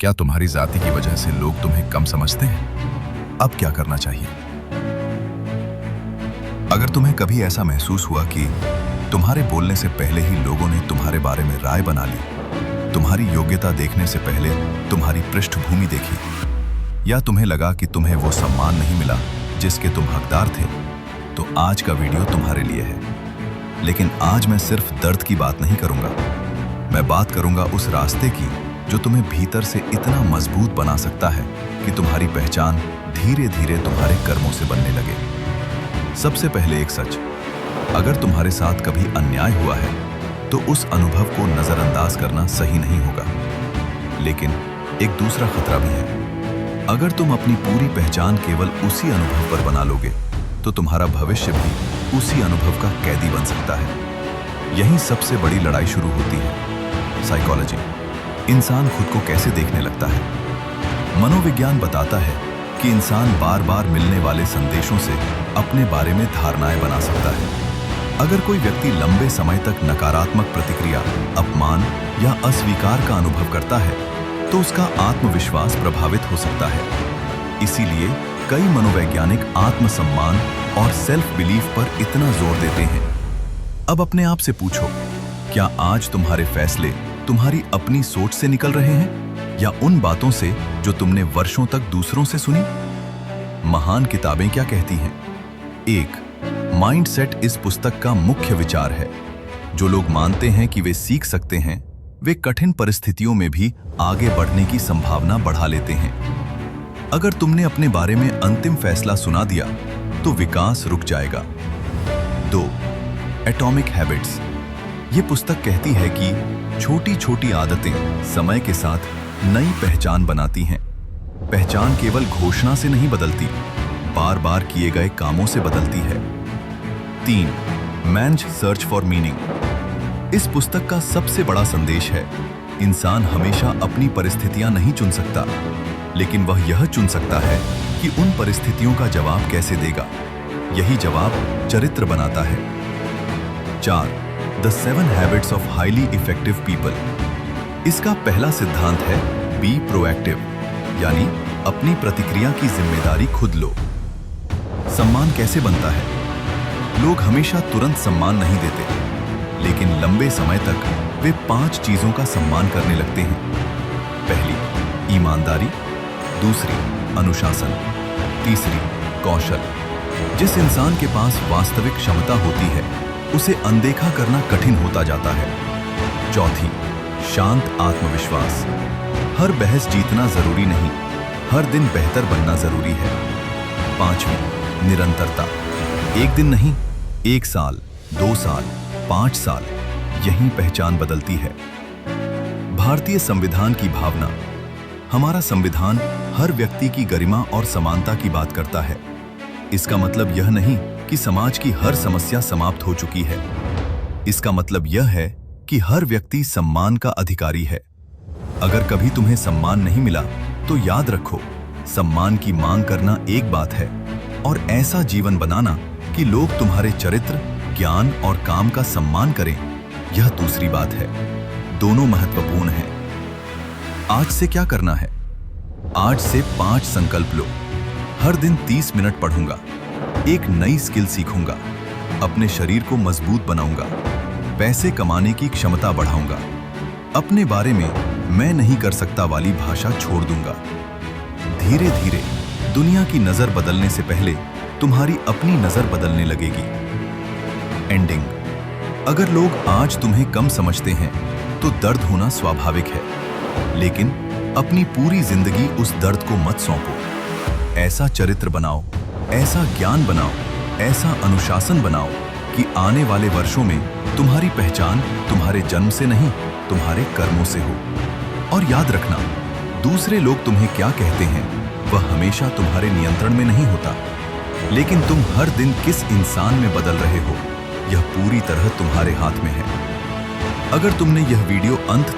क्या तुम्हारी जाति की वजह से लोग तुम्हें कम समझते हैं? अब क्या करना चाहिए? अगर तुम्हें कभी ऐसा महसूस हुआ कि तुम्हारे बोलने से पहले ही लोगों ने तुम्हारे बारे में राय बना ली, तुम्हारी योग्यता देखने से पहले तुम्हारी पृष्ठभूमि देखी, या तुम्हें लगा कि तुम्हें वो सम्मान नहीं मिला जिसके तुम हकदार थे, तो आज का वीडियो तुम्हारे लिए है। लेकिन आज मैं सिर्फ दर्द की बात नहीं करूंगा, मैं बात करूंगा उस रास्ते की जो तुम्हें भीतर से इतना मजबूत बना सकता है कि तुम्हारी पहचान धीरे धीरे तुम्हारे कर्मों से बनने लगे। सबसे पहले एक सच, अगर तुम्हारे साथ कभी अन्याय हुआ है तो उस अनुभव को नजरअंदाज करना सही नहीं होगा। लेकिन एक दूसरा खतरा भी है, अगर तुम अपनी पूरी पहचान केवल उसी अनुभव पर बना लोगे तो तुम्हारा भविष्य भी उसी अनुभव का कैदी बन सकता है। यहीं सबसे बड़ी लड़ाई शुरू होती है। साइकोलॉजी, इंसान खुद को कैसे देखने लगता है। मनोविज्ञान बताता है कि इंसान बार बार मिलने वाले संदेशों से अपने बारे में धारणाएं बना सकता है। अगर कोई व्यक्ति लंबे समय तक नकारात्मक प्रतिक्रिया, अपमान या अस्वीकार का अनुभव करता है तो उसका आत्मविश्वास प्रभावित हो सकता है। इसीलिए कई मनोवैज्ञानिक आत्मसम्मान और सेल्फ बिलीफ पर इतना जोर देते हैं। अब अपने आप से पूछो, क्या आज तुम्हारे फैसले तुम्हारी अपनी सोच से निकल रहे हैं या उन बातों से जो तुमने वर्षों तक दूसरों से सुनी? महान किताबें क्या कहती हैं? एक माइंडसेट इस पुस्तक का मुख्य विचार है। जो लोग मानते हैं कि वे सीख सकते हैं, वे कठिन परिस्थितियों में भी आगे बढ़ने की संभावना बढ़ा लेते हैं। अगर तुमने अपने बारे में अंतिम फैसला सुना दिया तो विकास रुक जाएगा। 2 एटॉमिक हैबिट्स। ये पुस्तक कहती है कि छोटी छोटी आदतें समय के साथ नई पहचान बनाती हैं। पहचान केवल घोषणा से नहीं बदलती, बार बार किए गए कामों से बदलती है। 3 मैन्स सर्च फॉर मीनिंग। इस पुस्तक का सबसे बड़ा संदेश है, इंसान हमेशा अपनी परिस्थितियां नहीं चुन सकता, लेकिन वह यह चुन सकता है कि उन परिस्थितियों का जवाब कैसे देगा। यही जवाब चरित्र बनाता है। 4 the 7 habits of highly effective people. इसका पहला सिद्धांत है बी प्रोएक्टिव, यानी अपनी प्रतिक्रिया की जिम्मेदारी खुद लो। सम्मान कैसे बनता है? लोग हमेशा तुरंत सम्मान नहीं देते, लेकिन लंबे समय तक वे 5 चीजों का सम्मान करने लगते हैं। पहली, ईमानदारी। दूसरी, अनुशासन। तीसरी, कौशल। जिस इंसान के पास वास्तविक क्षमता होती है उसे अनदेखा करना कठिन होता जाता है। चौथी, शांत आत्मविश्वास। हर बहस जीतना जरूरी नहीं, हर दिन बेहतर बनना जरूरी है। 5वीं, निरंतरता। एक दिन नहीं, 1 साल, 2 साल, 5 साल, यही पहचान बदलती है। भारतीय संविधान की भावना। हमारा संविधान हर व्यक्ति की गरिमा और समानता की बात करता है। इसका मतलब यह नहीं कि समाज की हर समस्या समाप्त हो चुकी है। इसका मतलब यह है कि हर व्यक्ति सम्मान का अधिकारी है। अगर कभी तुम्हें सम्मान नहीं मिला तो याद रखो, सम्मान की मांग करना एक बात है और ऐसा जीवन बनाना कि लोग तुम्हारे चरित्र, ज्ञान और काम का सम्मान करें, यह दूसरी बात है। दोनों महत्वपूर्ण हैं। आज से क्या करना है? आज से 5 संकल्प लो। हर दिन 30 मिनट पढ़ूंगा, एक नई स्किल सीखूंगा, अपने शरीर को मजबूत बनाऊंगा, पैसे कमाने की क्षमता बढ़ाऊंगा, अपने बारे में मैं नहीं कर सकता वाली भाषा छोड़ दूंगा। धीरे धीरे दुनिया की नजर बदलने से पहले तुम्हारी अपनी नजर बदलने लगेगी। एंडिंग। अगर लोग आज तुम्हें कम समझते हैं तो दर्द होना स्वाभाविक है, लेकिन अपनी पूरी जिंदगी उस दर्द को मत सौंपो। ऐसा चरित्र बनाओ, ऐसा ज्ञान बनाओ, ऐसा अनुशासन बनाओ कि आने वाले वर्षों में तुम्हारी पहचान तुम्हारे जन्म से नहीं, तुम्हारे कर्मों से हो। और याद रखना, दूसरे लोग तुम्हें क्या कहते हैं वह हमेशा तुम्हारे नियंत्रण में नहीं होता, लेकिन तुम हर दिन किस इंसान में बदल रहे हो यह पूरी तरह तुम्हारे हाथ में है। अगर तुमने यह वीडियो अंत